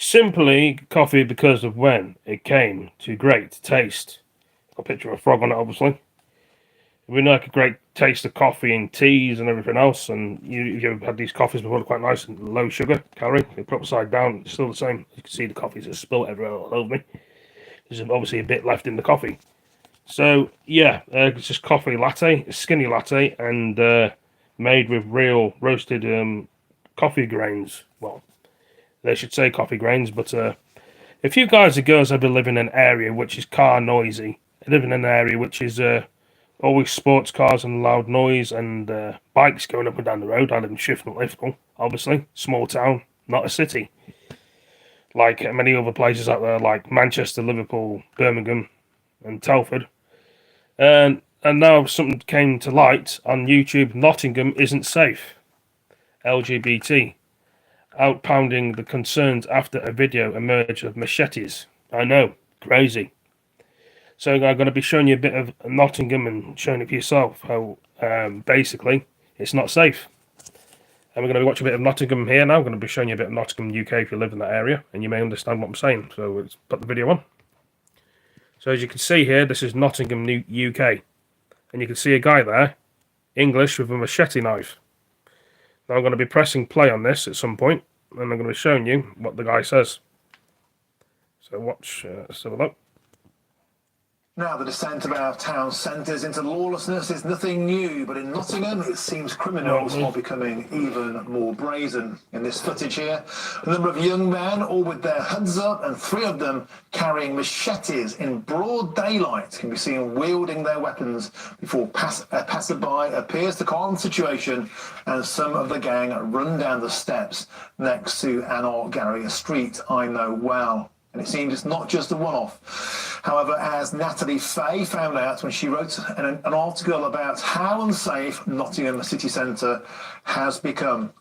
Simply coffee because of when it came to great taste. Got a picture of a frog on it, obviously. We like a great taste of coffee and teas and everything else. And you've had these coffees before, they're quite nice and low sugar calorie. They put upside down, it's still the same. You can see the coffee's just spilt everywhere all over me. There's obviously a bit left in the coffee. So yeah, it's just coffee latte, a skinny latte, and made with real roasted coffee grains. Well, they should say coffee grains, but if you guys and girls ever live in an area which is car noisy, live in an area which is always sports cars and loud noise and bikes going up and down the road. I live in Shifnal, Liverpool, obviously, small town, not a city. Like many other places out there, like Manchester, Liverpool, Birmingham, and Telford. And now something came to light on YouTube. Nottingham isn't safe. LGBT. Outpounding the concerns after a video emerged of machetes. I know, crazy. So I'm going to be showing you a bit of Nottingham and showing it for yourself how basically it's not safe. And we're going to watch a bit of Nottingham here now. I'm going to be showing you a bit of Nottingham, UK if you live in that area, and you may understand what I'm saying. So let's put the video on. So as you can see here, this is Nottingham, UK. And you can see a guy there, English, with a machete knife. Now I'm going to be pressing play on this at some point, and I'm going to be showing you what the guy says. So watch, let's have a look. Now, the descent of our town centres into lawlessness is nothing new, but in Nottingham it seems criminals are becoming even more brazen. In this footage here, a number of young men, all with their hoods up, and 3 of them carrying machetes in broad daylight, can be seen wielding their weapons before a passerby appears to calm the situation, and some of the gang run down the steps next to Anor Garrier Street, I know well. And it seems it's not just a one-off. However, as Natalie Fay found out when she wrote an article about how unsafe Nottingham city centre has become,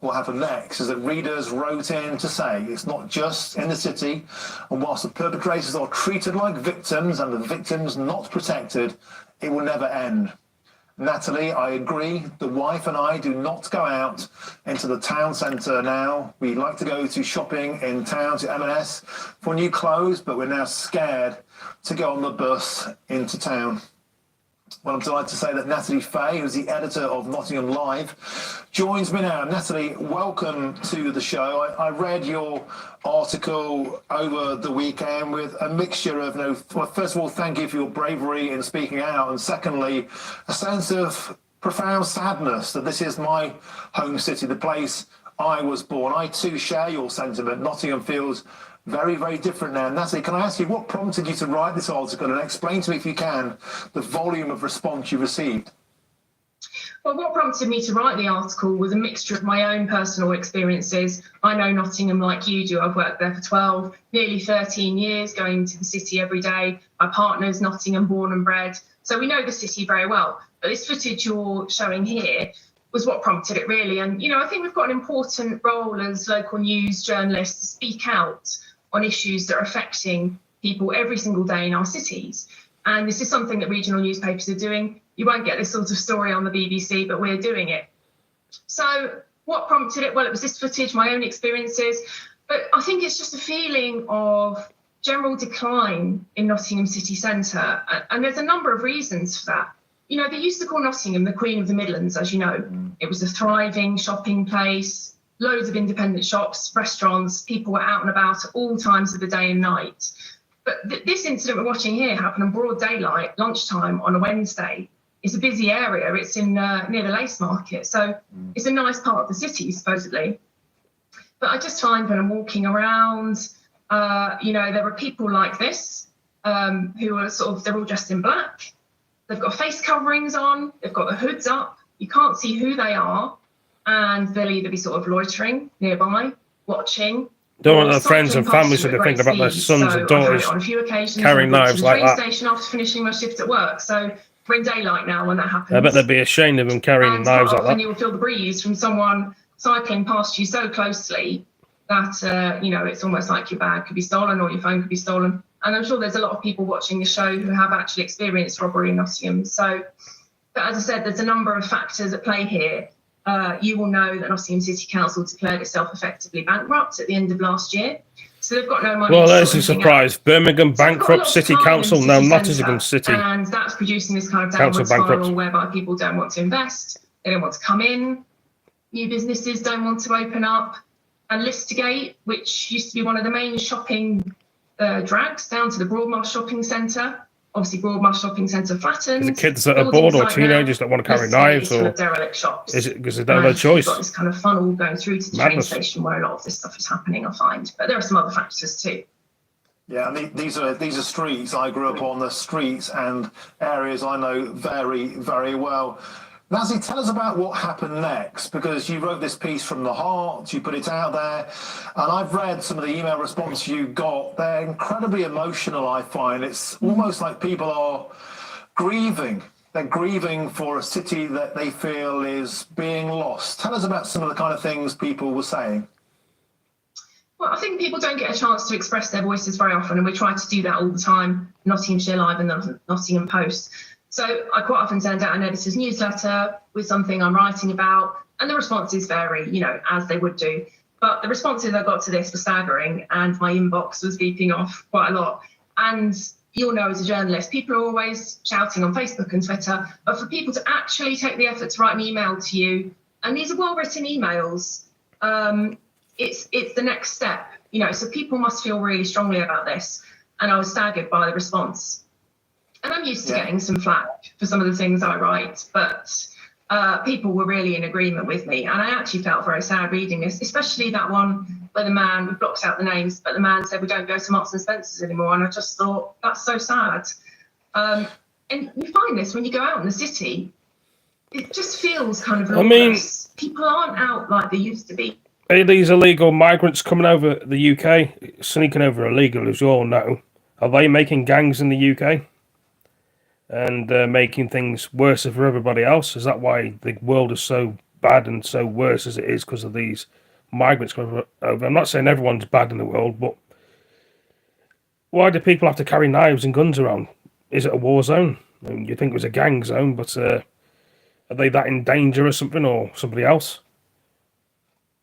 what happened next is that readers wrote in to say it's not just in the city, and whilst the perpetrators are treated like victims and the victims not protected, it will never end. Natalie, I agree. The wife and I do not go out into the town centre now. We like to go to shopping in town to M&S for new clothes, but we're now scared to go on the bus into town. Well, I'm delighted to say that Natalie Fay, who's the editor of Nottingham Live, joins me now. Natalie, welcome to the show. I read your article over the weekend with a mixture of, well, first of all, thank you for your bravery in speaking out, and secondly, a sense of profound sadness that this is my home city, the place I was born. I too share your sentiment. Nottingham feels very, very different now. Natalie, can I ask you, what prompted you to write this article, and explain to me, if you can, the volume of response you received? Well, what prompted me to write the article was a mixture of my own personal experiences. I know Nottingham like you do. I've worked there for 12, nearly 13 years, going to the city every day. My partner's Nottingham born and bred, so we know the city very well. But this footage you're showing here was what prompted it, really. And, I think we've got an important role as local news journalists to speak out on issues that are affecting people every single day in our cities. And this is something that regional newspapers are doing. You won't get this sort of story on the BBC, but we're doing it. So what prompted it? Well, it was this footage, my own experiences, but I think it's just a feeling of general decline in Nottingham city centre. And there's a number of reasons for that. They used to call Nottingham the Queen of the Midlands, as you know. It was a thriving shopping place, loads of independent shops, restaurants, people were out and about at all times of the day and night. But this incident we're watching here happened in broad daylight, lunchtime on a Wednesday. It's a busy area. It's in near the Lace Market. So it's a nice part of the city, supposedly. But I just find when I'm walking around, there are people like this who are they're all dressed in black. They've got face coverings on. They've got the hoods up. You can't see who they are. And they'll either be loitering nearby, watching. Don't want their friends and families to think about their sons and daughters carrying knives like that. Train station after finishing my shift at work, so we're in daylight now when that happens. I bet they'd be ashamed of them carrying knives like that. And you will feel the breeze from someone cycling past you so closely that it's almost like your bag could be stolen or your phone could be stolen. And I'm sure there's a lot of people watching the show who have actually experienced robbery in Nottingham. So, but as I said, there's a number of factors at play here. you will know that Nottingham City Council declared itself effectively bankrupt at the end of last year. So they've got no money. Well, there's a surprise. Birmingham bankrupt City Council, now Nottingham City. And that's producing this kind of downward spiral whereby people don't want to invest, they don't want to come in, new businesses don't want to open up. And Listegate, which used to be one of the main shopping drags down to the Broadmarsh shopping centre. Obviously, Broadmarsh shopping centre flattened. Is it kids that are bored or teenagers that want to carry knives, or derelict shops? Is it because they don't have a choice? You've got this kind of funnel going through to the train station where a lot of this stuff is happening, I find. But there are some other factors too. Yeah, and these are streets. I grew up on the streets and areas I know very, very well. Natalie, tell us about what happened next, because you wrote this piece from the heart, you put it out there, and I've read some of the email response you got. They're incredibly emotional, I find. It's almost like people are grieving. They're grieving for a city that they feel is being lost. Tell us about some of the kind of things people were saying. Well, I think people don't get a chance to express their voices very often, and we try to do that all the time, Nottinghamshire Live and the Nottingham Post. So I quite often send out an editor's newsletter with something I'm writing about, and the responses vary, you know, as they would do. But the responses I got to this were staggering, and my inbox was beeping off quite a lot. And you'll know as a journalist, people are always shouting on Facebook and Twitter, but for people to actually take the effort to write an email to you, and these are well-written emails, it's the next step, you know, so people must feel really strongly about this. And I was staggered by the response. And I'm used to getting some flack for some of the things I write, but people were really in agreement with me. And I actually felt very sad reading this, especially that one where the man, we blocked out the names, but the man said, we don't go to Marks and Spencer's anymore. And I just thought, that's so sad. And you find this when you go out in the city, it just feels kind of lawless. People aren't out like they used to be. Are these illegal migrants coming over the UK, sneaking over illegal, as you all know? Are they making gangs in the UK? And making things worse for everybody else? Is that why the world is so bad and so worse as it is, because of these migrants coming over? I'm not saying everyone's bad in the world, but why do people have to carry knives and guns around? Is it a war zone? I mean, you think it was a gang zone, but are they that in danger or something, or somebody else?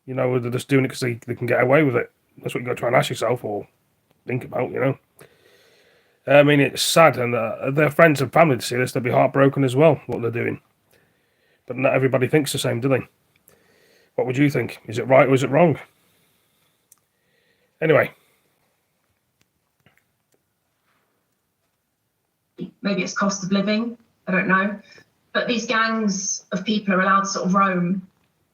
You know, they're just doing it because they can get away with it. That's what you got to try and ask yourself or think about, you know. I mean, it's sad, and their friends and family to see this, they'll be heartbroken as well, what they're doing. But not everybody thinks the same, do they? What would you think? Is it right or is it wrong? Anyway. Maybe it's cost of living, I don't know. But these gangs of people are allowed to sort of roam,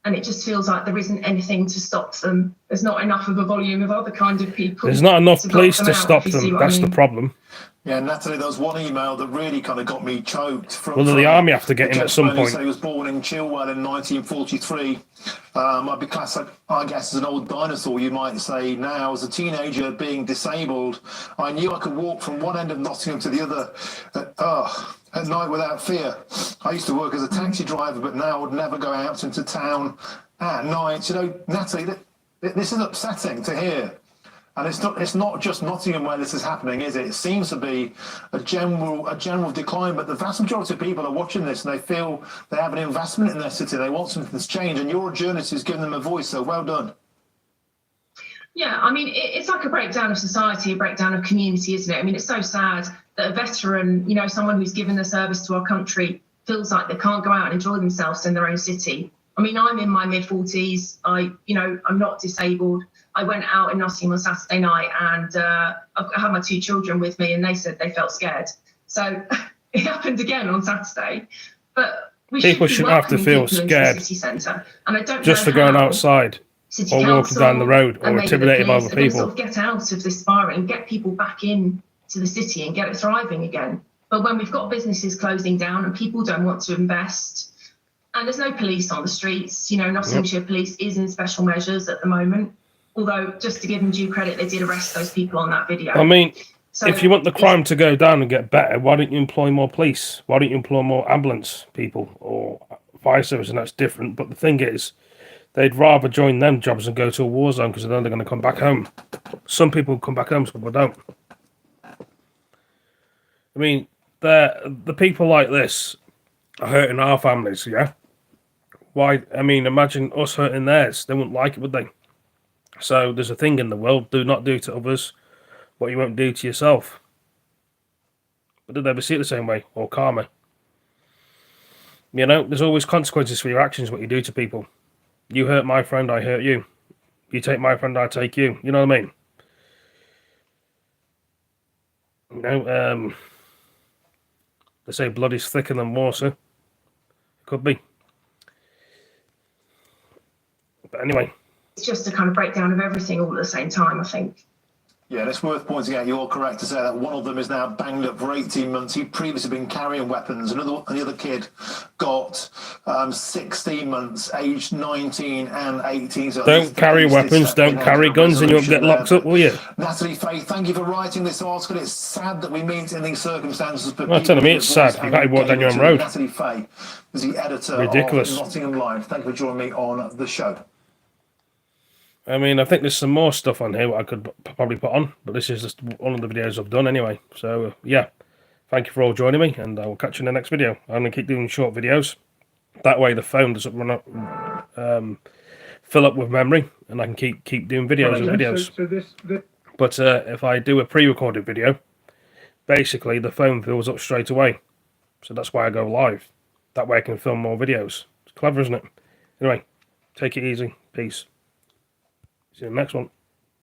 and it just feels like there isn't anything to stop them. There's not enough of a volume of other kind of people. There's not enough police to stop them. That's the problem. Yeah, Natalie, there was one email that really kind of got me choked. Well, the army have to get in at some point. He was born in Chilwell in 1943. Might be classed, I guess, as an old dinosaur, you might say now. As a teenager being disabled, I knew I could walk from one end of Nottingham to the other at night without fear. I used to work as a taxi driver, but now I would never go out into town at night. You know, Natalie, this is upsetting to hear. And it's not just Nottingham where this is happening, is it? It seems to be a general decline, but the vast majority of people are watching this and they feel they have an investment in their city. They want something to change, and you're a journalist who's given them a voice, so well done. Yeah, I mean, it's like a breakdown of society, a breakdown of community, isn't it? I mean, it's so sad that a veteran, you know, someone who's given their service to our country feels like they can't go out and enjoy themselves in their own city. I mean, I'm in my mid-40s. I'm not disabled. I went out in Nottingham on Saturday night, and I had my two children with me, and they said they felt scared. So it happened again on Saturday. But people shouldn't have to feel scared city centre. And I don't just for going outside or walking down the road or intimidated by other people. Sort of get out of this spiral and get people back in to the city and get it thriving again. But when we've got businesses closing down and people don't want to invest, and there's no police on the streets, you know, Nottinghamshire Police is in special measures at the moment. Although, just to give them due credit, they did arrest those people on that video. I mean, so if you want the crime to go down and get better, why don't you employ more police? Why don't you employ more ambulance people or fire service? And that's different. But the thing is, they'd rather join them jobs and go to a war zone because then they're going to come back home. Some people come back home, some people don't. I mean, the people like this are hurting our families, yeah? Why? I mean, imagine us hurting theirs. They wouldn't like it, would they? So there's a thing in the world: do not do to others what you won't do to yourself. But did they ever see it the same way, or karma? You know, there's always consequences for your actions, what you do to people. You hurt my friend, I hurt you. You take my friend, I take you. You know what I mean? You know, they say blood is thicker than water. It could be. But anyway. It's just a kind of breakdown of everything all at the same time, I think. Yeah, and it's worth pointing out, you're correct to say that one of them is now banged up for 18 months. He'd previously been carrying weapons. And the other kid got 16 months, aged 19 and 18. So don't carry weapons, don't carry guns, and you'll get locked up, will you? Natalie Fay, thank you for writing this article. It's sad that we meet in these circumstances. But I'm telling me, it's sad. You've got to walk down your own road. Natalie Fay is the editor Ridiculous. of Nottingham Live. Thank you for joining me on the show. I mean, I think there's some more stuff on here I could probably put on, but this is just one of the videos I've done anyway. So, yeah, thank you for all joining me, and I will catch you in the next video. I'm going to keep doing short videos. That way the phone doesn't run up, fill up with memory, and I can keep doing videos and videos. But if I do a pre-recorded video, basically the phone fills up straight away. So that's why I go live. That way I can film more videos. It's clever, isn't it? Anyway, take it easy. Peace. See you in the next one.